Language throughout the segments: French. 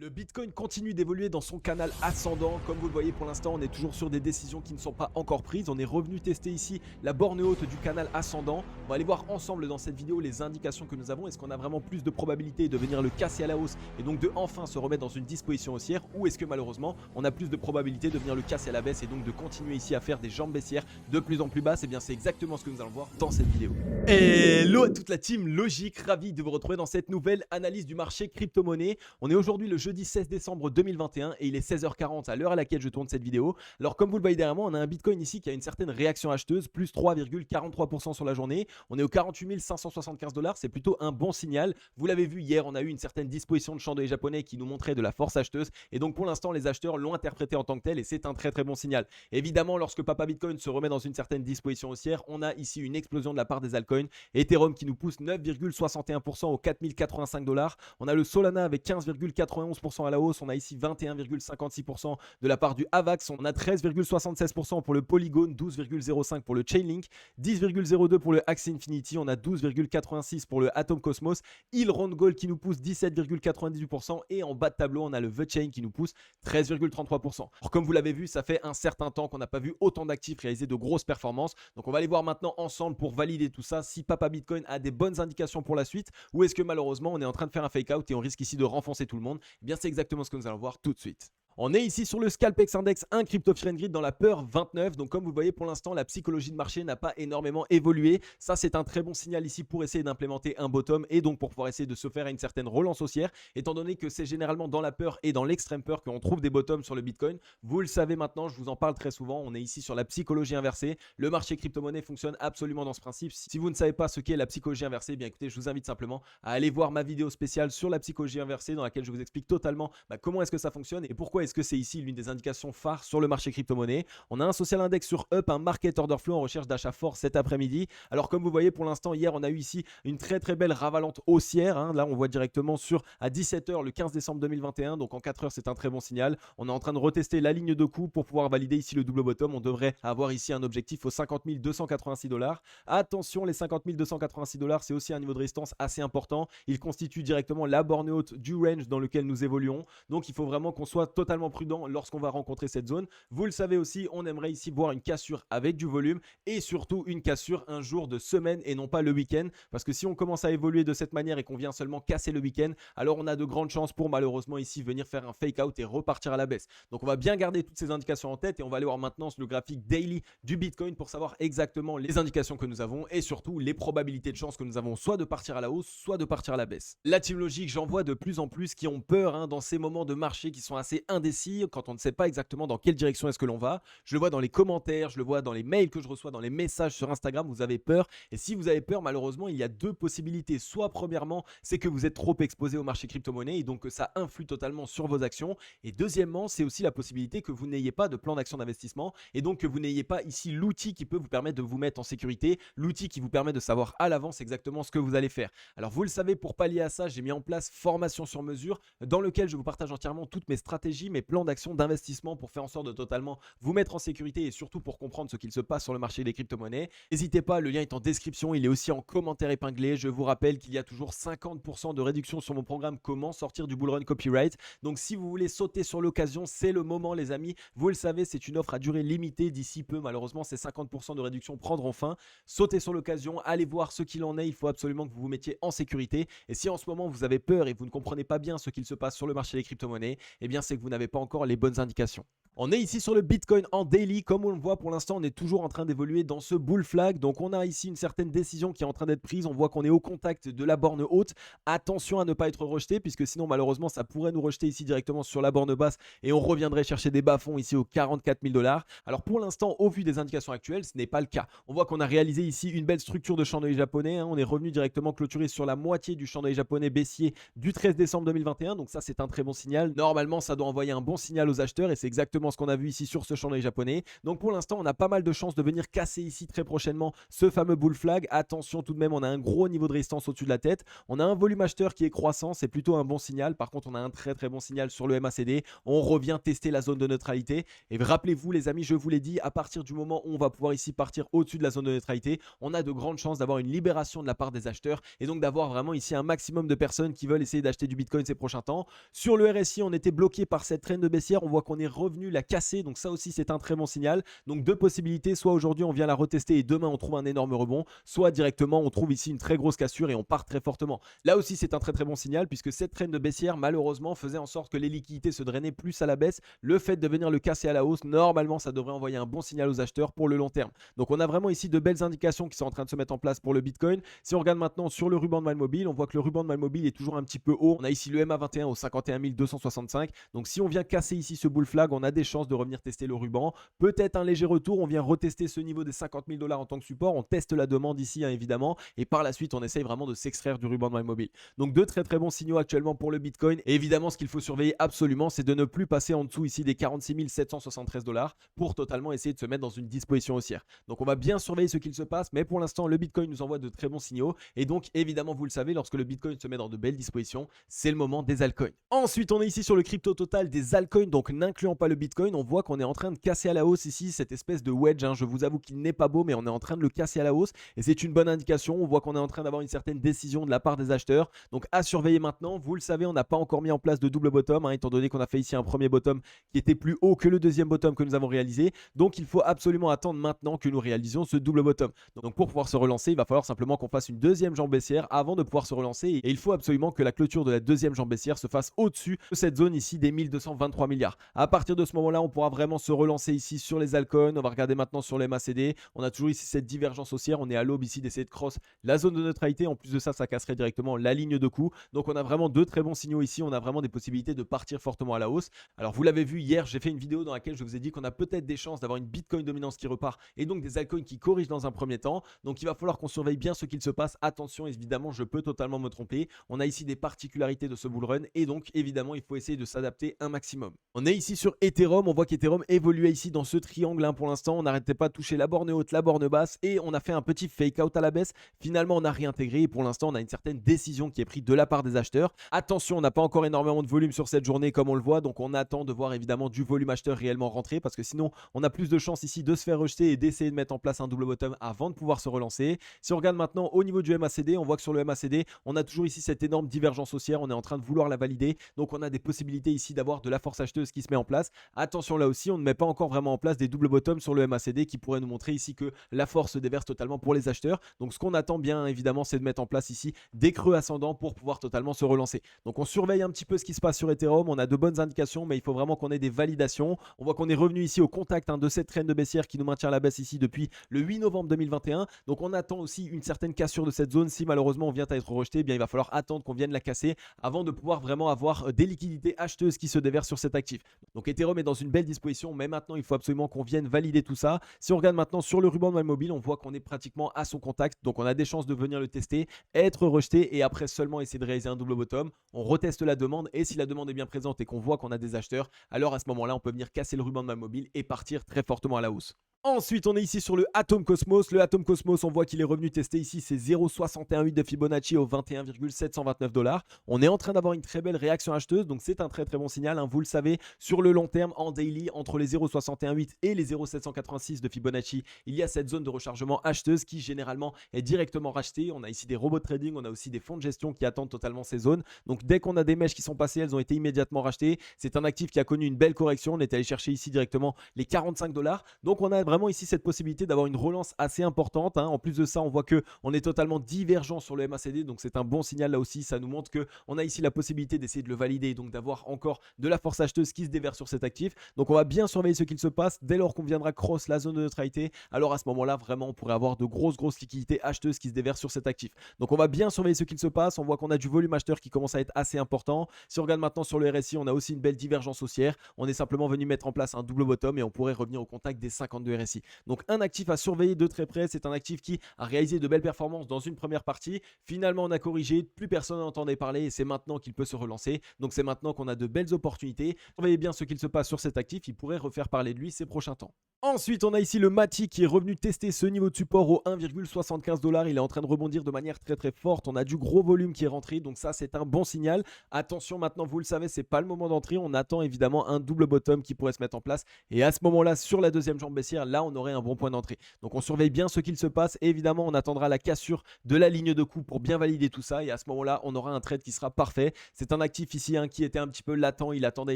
Le Bitcoin continue d'évoluer dans son canal ascendant. Comme vous le voyez pour l'instant, on est toujours sur des décisions qui ne sont pas encore prises. On est revenu tester ici la borne haute du canal ascendant. On va aller voir ensemble dans cette vidéo les indications que nous avons. Est-ce qu'on a vraiment plus de probabilité de venir le casser à la hausse et donc de enfin se remettre dans une disposition haussière, ou est-ce que malheureusement on a plus de probabilité de venir le casser à la baisse et donc de continuer ici à faire des jambes baissières de plus en plus basses? Et bien c'est exactement ce que nous allons voir dans cette vidéo. Hello à toute la team Logique, ravi de vous retrouver dans cette nouvelle analyse du marché crypto-monnaie. On est aujourd'hui le jeudi 16 décembre 2021 et il est 16h40 à l'heure à laquelle je tourne cette vidéo. Alors comme vous le voyez derrière moi, on a un Bitcoin ici qui a une certaine réaction acheteuse, plus 3,43% sur la journée. On est au 48 575 $, c'est plutôt un bon signal. Vous l'avez vu hier, on a eu une certaine disposition de chandelier japonais qui nous montrait de la force acheteuse et donc pour l'instant les acheteurs l'ont interprété en tant que tel et c'est un très très bon signal. Évidemment, lorsque Papa Bitcoin se remet dans une certaine disposition haussière, on a ici une explosion de la part des altcoins. Ethereum qui nous pousse 9,61% aux 4085 $. On a le Solana avec 15,91% à la hausse. On a ici 21,56% de la part du Avax. On a 13,76% pour le Polygon, 12,05% pour le Chainlink, 10,02% pour le Axie Infinity. On a 12,86% pour le Atom Cosmos. Round Gold qui nous pousse 17,98%. Et en bas de tableau, on a le The Chain qui nous pousse 13,33%. Alors, comme vous l'avez vu, ça fait un certain temps qu'on n'a pas vu autant d'actifs réaliser de grosses performances. Donc, on va aller voir maintenant ensemble pour valider tout ça si Papa Bitcoin a des bonnes indications pour la suite ou est-ce que malheureusement on est en train de faire un fake out et on risque ici de renfoncer tout le monde. Eh bien c'est exactement ce que nous allons voir tout de suite. On est ici sur le Scalpex Index, un Crypto Fear and Greed dans la peur 29. Donc comme vous voyez pour l'instant, la psychologie de marché n'a pas énormément évolué. Ça c'est un très bon signal ici pour essayer d'implémenter un bottom et donc pour pouvoir essayer de se faire une certaine relance haussière, étant donné que c'est généralement dans la peur et dans l'extrême peur qu'on trouve des bottoms sur le Bitcoin. Vous le savez maintenant, je vous en parle très souvent, on est ici sur la psychologie inversée. Le marché crypto-monnaie fonctionne absolument dans ce principe. Si vous ne savez pas ce qu'est la psychologie inversée, eh bien écoutez, je vous invite simplement à aller voir ma vidéo spéciale sur la psychologie inversée dans laquelle je vous explique totalement comment est-ce que ça fonctionne et pourquoi est-ce que c'est ici l'une des indications phares sur le marché crypto-monnaie. On a un social index sur Up, un market order flow en recherche d'achat fort cet après-midi. Alors comme vous voyez pour l'instant, hier on a eu ici une très très belle ravalante haussière. Là on voit directement sur à 17h le 15 décembre 2021, donc en 4 heures c'est un très bon signal. On est en train de retester la ligne de coup pour pouvoir valider ici le double bottom. On devrait avoir ici un objectif aux 50 286 $. Attention, les 50 286 $, c'est aussi un niveau de résistance assez important. Il constitue directement la borne haute du range dans lequel nous évoluons. Donc il faut vraiment qu'on soit totalement prudent lorsqu'on va rencontrer cette zone. Vous le savez aussi, on aimerait ici voir une cassure avec du volume et surtout une cassure un jour de semaine et non pas le week-end, parce que si on commence à évoluer de cette manière et qu'on vient seulement casser le week-end, alors on a de grandes chances pour malheureusement ici venir faire un fake out et repartir à la baisse. Donc on va bien garder toutes ces indications en tête et on va aller voir maintenant sur le graphique daily du Bitcoin pour savoir exactement les indications que nous avons et surtout les probabilités de chance que nous avons soit de partir à la hausse, soit de partir à la baisse. La team logique, j'en vois de plus en plus qui ont peur dans ces moments de marché qui sont assez indécis, quand on ne sait pas exactement dans quelle direction est-ce que l'on va. Je le vois dans les commentaires, je le vois dans les mails que je reçois, dans les messages sur Instagram, vous avez peur. Et si vous avez peur, malheureusement, il y a deux possibilités. Soit premièrement, c'est que vous êtes trop exposé au marché crypto-monnaie et donc que ça influe totalement sur vos actions. Et deuxièmement, c'est aussi la possibilité que vous n'ayez pas de plan d'action d'investissement et donc que vous n'ayez pas ici l'outil qui peut vous permettre de vous mettre en sécurité, l'outil qui vous permet de savoir à l'avance exactement ce que vous allez faire. Alors vous le savez, pour pallier à ça, j'ai mis en place formation sur mesure dans lequel je vous partage entièrement toutes mes stratégies, mes plans d'action d'investissement pour faire en sorte de totalement vous mettre en sécurité et surtout pour comprendre ce qu'il se passe sur le marché des crypto-monnaies. N'hésitez pas, le lien est en description, il est aussi en commentaire épinglé. Je vous rappelle qu'il y a toujours 50% de réduction sur mon programme Comment sortir du bull run copyright. Donc si vous voulez sauter sur l'occasion, c'est le moment les amis. Vous le savez, c'est une offre à durée limitée. D'ici peu, malheureusement, ces 50% de réduction prendront fin. Sautez sur l'occasion, allez voir ce qu'il en est. Il faut absolument que vous vous mettiez en sécurité. Et si en ce moment vous avez peur et vous ne comprenez pas bien ce qu'il se passe sur le marché des crypto-monnaies, eh bien c'est que vous n'avez pas encore les bonnes indications. On est ici sur le Bitcoin en daily. Comme on le voit pour l'instant, on est toujours en train d'évoluer dans ce bull flag. Donc on a ici une certaine décision qui est en train d'être prise. On voit qu'on est au contact de la borne haute. Attention à ne pas être rejeté puisque sinon malheureusement ça pourrait nous rejeter ici directement sur la borne basse et on reviendrait chercher des bas-fonds ici aux 44 000 $. Alors pour l'instant, au vu des indications actuelles, ce n'est pas le cas. On voit qu'on a réalisé ici une belle structure de chandelier japonais. On est revenu directement clôturer sur la moitié du chandelier japonais baissier du 13 décembre 2021. Donc ça c'est un très bon signal. Normalement ça doit envoyer envoyer un bon signal aux acheteurs et c'est exactement ce qu'on a vu ici sur ce chandelier japonais. Donc pour l'instant, on a pas mal de chances de venir casser ici très prochainement ce fameux bull flag. Attention tout de même, on a un gros niveau de résistance au-dessus de la tête. On a un volume acheteur qui est croissant, c'est plutôt un bon signal. Par contre, on a un très très bon signal sur le MACD. On revient tester la zone de neutralité. Et rappelez-vous les amis, je vous l'ai dit, à partir du moment où on va pouvoir ici partir au-dessus de la zone de neutralité, on a de grandes chances d'avoir une libération de la part des acheteurs et donc d'avoir vraiment ici un maximum de personnes qui veulent essayer d'acheter du Bitcoin ces prochains temps. Sur le RSI, on était bloqué par cette traîne de baissière. On voit qu'on est revenu la casser. Donc ça aussi, c'est un très bon signal. Donc deux possibilités. Soit aujourd'hui, on vient la retester et demain, on trouve un énorme rebond. Soit directement, on trouve ici une très grosse cassure et on part très fortement. Là aussi, c'est un très très bon signal puisque cette traîne de baissière, malheureusement, faisait en sorte que les liquidités se drainaient plus à la baisse. Le fait de venir le casser à la hausse, normalement, ça devrait envoyer un bon signal aux acheteurs pour le long terme. Donc on a vraiment ici de belles indications qui sont en train de se mettre en place pour le Bitcoin. Si on regarde maintenant sur le ruban de mal mobile, on voit que le ruban de mal mobile est toujours un petit peu haut. On a ici le MA21 au 51 265. Donc si on vient casser ici ce bull flag, on a des chances de revenir tester le ruban. Peut-être un léger retour, on vient retester ce niveau des 50 000 $ en tant que support. On teste la demande ici hein, évidemment. Et par la suite, on essaye vraiment de s'extraire du ruban de mal mobile. Donc deux très très bons signaux actuellement pour le Bitcoin. Et évidemment, ce qu'il faut surveiller absolument, c'est de ne plus passer en dessous ici des 46 773 $ pour totalement essayer de se mettre dans une disposition haussière. Donc on va bien surveiller ce qu'il se passe, mais pour l'instant le Bitcoin nous envoie de très bons signaux et donc évidemment vous le savez, lorsque le Bitcoin se met dans de belles dispositions, c'est le moment des altcoins. Ensuite on est ici sur le crypto total des altcoins, donc n'incluant pas le Bitcoin, on voit qu'on est en train de casser à la hausse ici cette espèce de wedge, hein. Je vous avoue qu'il n'est pas beau mais on est en train de le casser à la hausse et c'est une bonne indication. On voit qu'on est en train d'avoir une certaine décision de la part des acheteurs, donc à surveiller maintenant. Vous le savez, on n'a pas encore mis en place de double bottom hein, étant donné qu'on a fait ici un premier bottom qui était plus haut que le deuxième bottom que nous avons réalisé, donc il faut absolument attendre maintenant que nous réalisions ce double bottom. Donc pour pouvoir se relancer, il va falloir simplement qu'on fasse une deuxième jambe baissière avant de pouvoir se relancer et il faut absolument que la clôture de la deuxième jambe baissière se fasse au-dessus de cette zone ici des 1223 milliards. À partir de ce moment-là, on pourra vraiment se relancer ici sur les altcoins. On va regarder maintenant sur les MACD. On a toujours ici cette divergence haussière. On est à l'aube ici d'essayer de cross la zone de neutralité. En plus de ça, ça casserait directement la ligne de coup. Donc on a vraiment deux très bons signaux ici. On a vraiment des possibilités de partir fortement à la hausse. Alors vous l'avez vu hier, j'ai fait une vidéo dans laquelle je vous ai dit qu'on a peut-être des chances d'avoir une Bitcoin dominance qui repart et donc des altcoins qui corrigent dans un premier temps. Donc il va falloir qu'on surveille bien ce qu'il se passe. Attention, évidemment, je peux totalement me tromper. On a ici des particularités de ce bull run et donc évidemment, il faut essayer de s'adapter un maximum. On est ici sur Ethereum. On voit qu'Ethereum évoluait ici dans ce triangle hein, pour l'instant. On n'arrêtait pas de toucher la borne haute, la borne basse et on a fait un petit fake out à la baisse. Finalement, on a réintégré et pour l'instant, on a une certaine décision qui est prise de la part des acheteurs. Attention, on n'a pas encore énormément de volume sur cette journée comme on le voit. Donc on attend de voir évidemment du volume acheteur réellement rentrer parce que sinon, on a plus de chances ici de se faire rejeter et d'essayer de mettre en place un double bottom avant de pouvoir se relancer. Si on regarde maintenant au niveau du MACD, on voit que sur le MACD, on a toujours ici cette énorme divergence haussière. On est en train de vouloir la valider. Donc on a des possibilités ici d'avoir de la force acheteuse qui se met en place. Attention là aussi, on ne met pas encore vraiment en place des double bottoms sur le MACD qui pourraient nous montrer ici que la force se déverse totalement pour les acheteurs. Donc ce qu'on attend bien évidemment, c'est de mettre en place ici des creux ascendants pour pouvoir totalement se relancer. Donc on surveille un petit peu ce qui se passe sur Ethereum. On a de bonnes indications, mais il faut vraiment qu'on ait des validations. On voit qu'on est revenu ici au contact hein, de cette traîne de baissière qui nous maintient à la baisse ici depuis le 8 novembre 2021. Donc on attend aussi une certaine cassure de cette zone. Si malheureusement on vient à être rejeté, eh bien il va falloir attendre qu'on vienne la casser avant de pouvoir vraiment avoir des liquidités acheteuses qui se déversent sur cet actif. Donc Ethereum est dans une belle disposition, mais maintenant il faut absolument qu'on vienne valider tout ça. Si on regarde maintenant sur le ruban de mal mobile, on voit qu'on est pratiquement à son contact. Donc on a des chances de venir le tester, être rejeté et après seulement essayer de réaliser un double bottom. On reteste la demande et si la demande est bien présente et qu'on voit qu'on a des acheteurs, alors à ce moment-là, on peut venir casser le ruban de mal mobile et partir très fortement à la hausse. Ensuite, on est ici sur le Atom Cosmos. Le Atom Cosmos, on voit qu'il est revenu tester ici ses 0,618 de Fibonacci au 21,729 $. On est en train d'avoir une très belle réaction acheteuse, donc c'est un très très bon signal. Hein, vous le savez, sur le long terme, en daily, entre les 0,618 et les 0,786 de Fibonacci, il y a cette zone de rechargement acheteuse qui généralement est directement rachetée. On a ici des robots de trading, on a aussi des fonds de gestion qui attendent totalement ces zones. Donc dès qu'on a des mèches qui sont passées, elles ont été immédiatement rachetées. C'est un actif qui a connu une belle correction. On est allé chercher ici directement les 45 $. Donc on a vraiment ici cette possibilité d'avoir une relance assez importante. Hein. En plus de ça, on voit qu'on est totalement divergent sur le MACD, donc c'est un bon signal là aussi. Ça nous montre qu'on a ici la possibilité d'essayer de le valider, donc d'avoir encore de la force acheteuse qui se déverse sur cet actif. Donc on va bien surveiller ce qu'il se passe. Dès lors qu'on viendra cross la zone de neutralité, alors à ce moment-là, vraiment, on pourrait avoir de grosses liquidités acheteuses qui se déversent sur cet actif. Donc on va bien surveiller ce qu'il se passe. On voit qu'on a du volume acheteur qui commence à être assez important. Si on regarde maintenant sur le RSI, on a aussi une belle divergence haussière. On est simplement venu mettre en place un double bottom et on pourrait revenir au contact des 52 RSI. Donc un actif à surveiller de très près, c'est un actif qui a réalisé de belles performances dans une première partie. Finalement, on a corrigé, plus personne n'en entendait parler et c'est maintenant qu'il peut se relancer. Donc c'est maintenant qu'on a de belles opportunités. Surveillez bien ce qu'il se passe sur cet actif, il pourrait refaire parler de lui ces prochains temps. Ensuite, on a ici le Mati qui est revenu tester ce niveau de support au 1,75 $. Il est en train de rebondir de manière très très forte. On a du gros volume qui est rentré, donc ça c'est un bon signal. Attention, maintenant vous le savez, c'est pas le moment d'entrer. On attend évidemment un double bottom qui pourrait se mettre en place. Et à ce moment-là, sur la deuxième jambe baissière, là on aurait un bon point d'entrée. Donc on surveille bien ce qu'il se passe. Et évidemment, on attendra la cassure de la ligne de coup pour bien valider tout ça. Et à ce moment-là, on aura un trade qui sera parfait. C'est un actif ici qui était un petit peu latent. Il attendait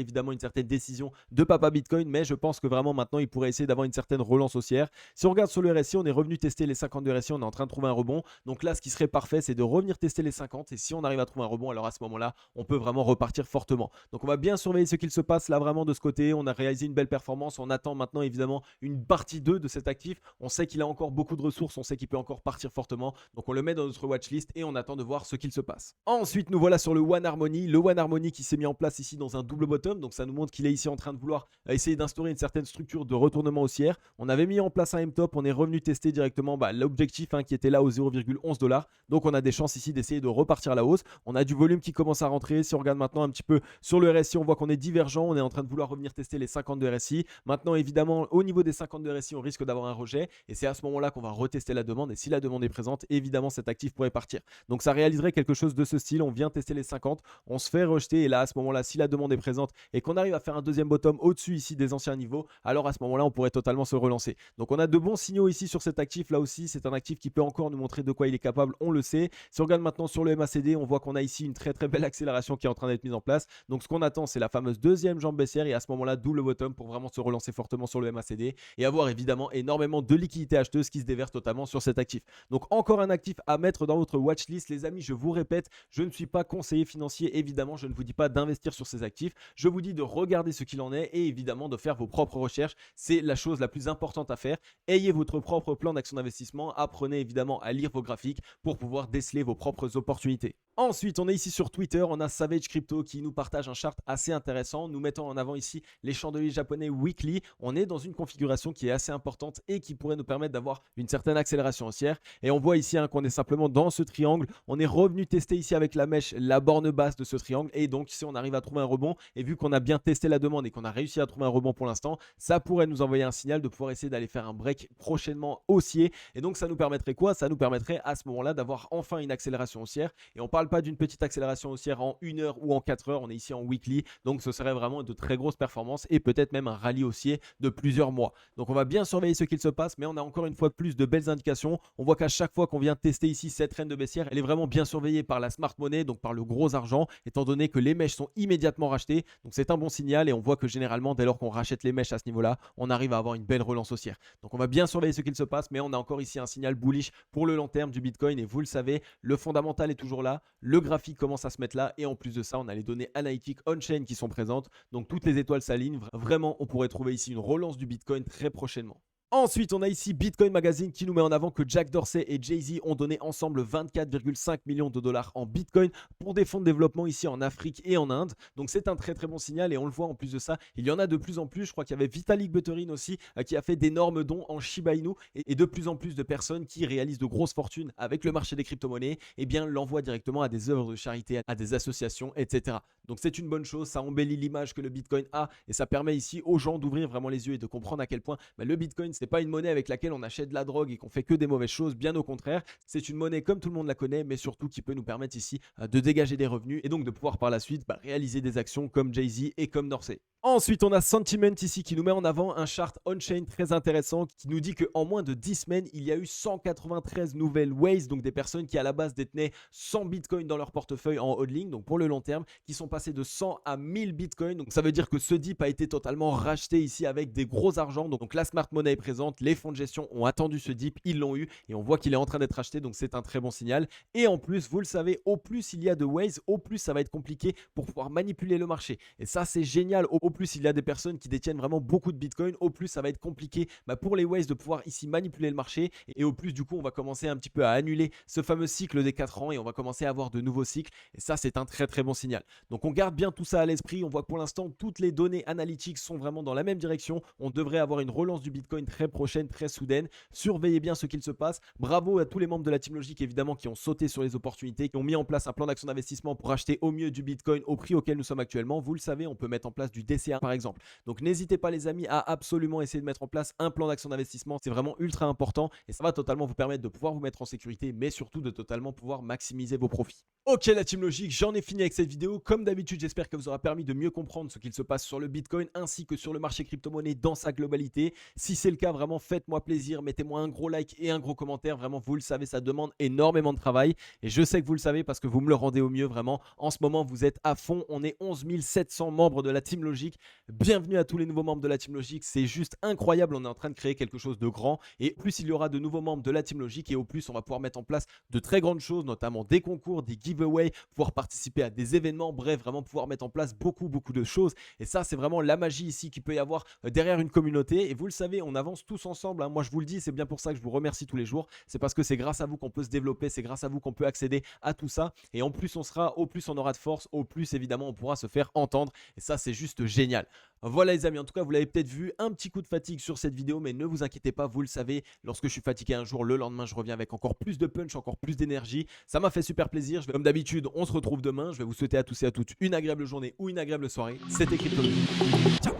évidemment une certaine décision de Papa Bitcoin, mais je pense que vraiment maintenant il pourrait essayer d'avoir une certaine relance haussière. Si on regarde sur le RSI, on est revenu tester les 50 de RSI, on est en train de trouver un rebond. Donc là, ce qui serait parfait, c'est de revenir tester les 50. Et si on arrive à trouver un rebond, alors à ce moment-là, on peut vraiment repartir fortement. Donc on va bien surveiller ce qu'il se passe là vraiment de ce côté. On a réalisé une belle performance. On attend maintenant évidemment une partie 2 de cet actif. On sait qu'il a encore beaucoup de ressources. On sait qu'il peut encore partir fortement. Donc on le met dans notre watchlist et on attend de voir ce qu'il se passe. Ensuite, nous voilà sur le One Harmony. Le One Harmony qui s'est mis en place ici dans un double bottom. Donc ça nous montre qu'il est ici en train de vouloir essayer d'instaurer une certaine structure de retournement haussière. On avait mis en place un M-top. On est revenu tester directement l'objectif qui était là au 0,11 $. Donc on a des chances ici d'essayer de repartir à la hausse. On a du volume qui commence à rentrer. Si on regarde maintenant un petit peu sur le RSI, on voit qu'on est divergent. On est en train de vouloir revenir tester les 50 de RSI. Maintenant, évidemment, au niveau des 50 de RSI, on risque d'avoir un rejet. Et c'est à ce moment-là qu'on va retester la demande. Et si la demande est présente, évidemment, cet actif pourrait partir. Donc ça réaliserait quelque chose de ce style. On vient tester les 50, on se fait rejeter. Et là, à ce moment-là, si la demande est présente et qu'on arrive à faire un deuxième bottom au-dessus ici des anciens niveaux, alors à ce moment-là, on pourrait totalement se relancer. Donc on a de bons signaux ici sur cet actif. Là aussi, c'est un actif qui peut encore nous montrer de quoi il est capable. On le sait. Si on regarde maintenant sur le MACD, on voit qu'on a ici une très très belle accélération qui est en train d'être mise en place. Donc ce qu'on attend, c'est la fameuse deuxième jambe baissière et à ce moment-là, double bottom pour vraiment se relancer fortement sur le MACD et avoir évidemment énormément de liquidités acheteuses qui se déversent totalement sur cet actif. Donc encore un actif à mettre dans votre watchlist. Les amis, je vous répète, je ne suis pas conseiller financier. Évidemment, je ne vous dis pas d'investir sur ces actifs. Je vous dis de regarder ce qu'il en est et évidemment de faire vos propres recherches. C'est la chose la plus importante à faire. Ayez votre propre plan d'action d'investissement. Apprenez évidemment à lire vos graphiques pour pouvoir déceler vos propres opportunités. Ensuite, on est ici sur Twitter, on a Savage Crypto qui nous partage un chart assez intéressant, nous mettant en avant ici les chandeliers japonais weekly. On est dans une configuration qui est assez importante et qui pourrait nous permettre d'avoir une certaine accélération haussière. Et on voit ici qu'on est simplement dans ce triangle. On est revenu tester ici avec la mèche la borne basse de ce triangle. Et donc, si on arrive à trouver un rebond, et vu qu'on a bien testé la demande et qu'on a réussi à trouver un rebond pour l'instant, ça pourrait nous envoyer un signal de pouvoir essayer d'aller faire un break prochainement haussier. Et donc, ça nous permettrait quoi? Ça nous permettrait à ce moment-là d'avoir enfin une accélération haussière. Et on parle pas d'une petite accélération haussière en 1 heure ou en 4 heures, on est ici en weekly, donc ce serait vraiment de très grosses performances et peut-être même un rallye haussier de plusieurs mois. Donc on va bien surveiller ce qu'il se passe, mais on a encore une fois plus de belles indications. On voit qu'à chaque fois qu'on vient tester ici cette traîne de baissière, elle est vraiment bien surveillée par la smart money, donc par le gros argent, étant donné que les mèches sont immédiatement rachetées. Donc c'est un bon signal et on voit que généralement dès lors qu'on rachète les mèches à ce niveau-là, on arrive à avoir une belle relance haussière. Donc on va bien surveiller ce qu'il se passe, mais on a encore ici un signal bullish pour le long terme du Bitcoin et vous le savez, le fondamental est toujours là, le graphique commence à se mettre là et en plus de ça, on a les données analytiques on-chain qui sont présentes. Donc toutes les étoiles s'alignent. Vraiment, on pourrait trouver ici une relance du Bitcoin très prochainement. Ensuite, on a ici Bitcoin Magazine qui nous met en avant que Jack Dorsey et Jay-Z ont donné ensemble 24,5 millions de dollars en Bitcoin pour des fonds de développement ici en Afrique et en Inde. Donc c'est un très très bon signal et on le voit en plus de ça. Il y en a de plus en plus. Je crois qu'il y avait Vitalik Buterin aussi qui a fait d'énormes dons en Shiba Inu et de plus en plus de personnes qui réalisent de grosses fortunes avec le marché des crypto-monnaies et bien l'envoient directement à des œuvres de charité, à des associations, etc. Donc c'est une bonne chose. Ça embellit l'image que le Bitcoin a et ça permet ici aux gens d'ouvrir vraiment les yeux et de comprendre à quel point le Bitcoin c'est pas une monnaie avec laquelle on achète de la drogue et qu'on fait que des mauvaises choses, bien au contraire, c'est une monnaie comme tout le monde la connaît, mais surtout qui peut nous permettre ici de dégager des revenus et donc de pouvoir par la suite réaliser des actions comme Jay-Z et comme Dorsey. Ensuite, on a Sentiment ici qui nous met en avant un chart on-chain très intéressant qui nous dit qu'en moins de 10 semaines, il y a eu 193 nouvelles whales, donc des personnes qui à la base détenaient 100 bitcoins dans leur portefeuille en hodling, donc pour le long terme, qui sont passées de 100 à 1000 bitcoins. Donc ça veut dire que ce dip a été totalement racheté ici avec des gros argent. Donc la smart money est présente, les fonds de gestion ont attendu ce dip, ils l'ont eu et on voit qu'il est en train d'être racheté, donc c'est un très bon signal. Et en plus, vous le savez, au plus il y a de whales, au plus ça va être compliqué pour pouvoir manipuler le marché. Et ça, c'est génial. Au plus il y a des personnes qui détiennent vraiment beaucoup de Bitcoin, au plus ça va être compliqué pour les Waze de pouvoir ici manipuler le marché. Et au plus du coup on va commencer un petit peu à annuler ce fameux cycle des 4 ans et on va commencer à avoir de nouveaux cycles. Et ça c'est un très très bon signal. Donc on garde bien tout ça à l'esprit. On voit que pour l'instant toutes les données analytiques sont vraiment dans la même direction. On devrait avoir une relance du Bitcoin très prochaine, très soudaine. Surveillez bien ce qu'il se passe. Bravo à tous les membres de la Team Logic évidemment qui ont sauté sur les opportunités, qui ont mis en place un plan d'action d'investissement pour acheter au mieux du Bitcoin au prix auquel nous sommes actuellement. Vous le savez, on peut mettre en place du DCA par exemple. Donc n'hésitez pas les amis à absolument essayer de mettre en place un plan d'action d'investissement. C'est vraiment ultra important et ça va totalement vous permettre de pouvoir vous mettre en sécurité, mais surtout de totalement pouvoir maximiser vos profits. Ok la Team Logic, j'en ai fini avec cette vidéo. Comme d'habitude, j'espère qu'elle vous aura permis de mieux comprendre ce qu'il se passe sur le Bitcoin ainsi que sur le marché crypto-monnaie dans sa globalité. Si c'est le cas, vraiment faites-moi plaisir, mettez-moi un gros like et un gros commentaire. Vraiment, vous le savez, ça demande énormément de travail et je sais que vous le savez parce que vous me le rendez au mieux. Vraiment, en ce moment, vous êtes à fond. On est 11 700 membres de la Team Logic. Bienvenue à tous les nouveaux membres de la Team Logic. C'est juste incroyable. On est en train de créer quelque chose de grand et plus il y aura de nouveaux membres de la Team Logic et au plus on va pouvoir mettre en place de très grandes choses, notamment des concours, des giveaways, pouvoir participer à des événements, bref, vraiment pouvoir mettre en place beaucoup de choses. Et ça, c'est vraiment la magie ici qu'il peut y avoir derrière une communauté. Et vous le savez, on avance tous ensemble, hein. Moi, je vous le dis, c'est bien pour ça que je vous remercie tous les jours. C'est parce que c'est grâce à vous qu'on peut se développer, c'est grâce à vous qu'on peut accéder à tout ça. Et en plus, au plus on aura de force, au plus évidemment, on pourra se faire entendre. Et ça, c'est juste génial. Voilà les amis, en tout cas, vous l'avez peut-être vu, un petit coup de fatigue sur cette vidéo, mais ne vous inquiétez pas, vous le savez, lorsque je suis fatigué un jour, le lendemain, je reviens avec encore plus de punch, encore plus d'énergie. Ça m'a fait super plaisir. Comme d'habitude, on se retrouve demain. Je vais vous souhaiter à tous et à toutes une agréable journée ou une agréable soirée. C'était Crypto Logic. Ciao.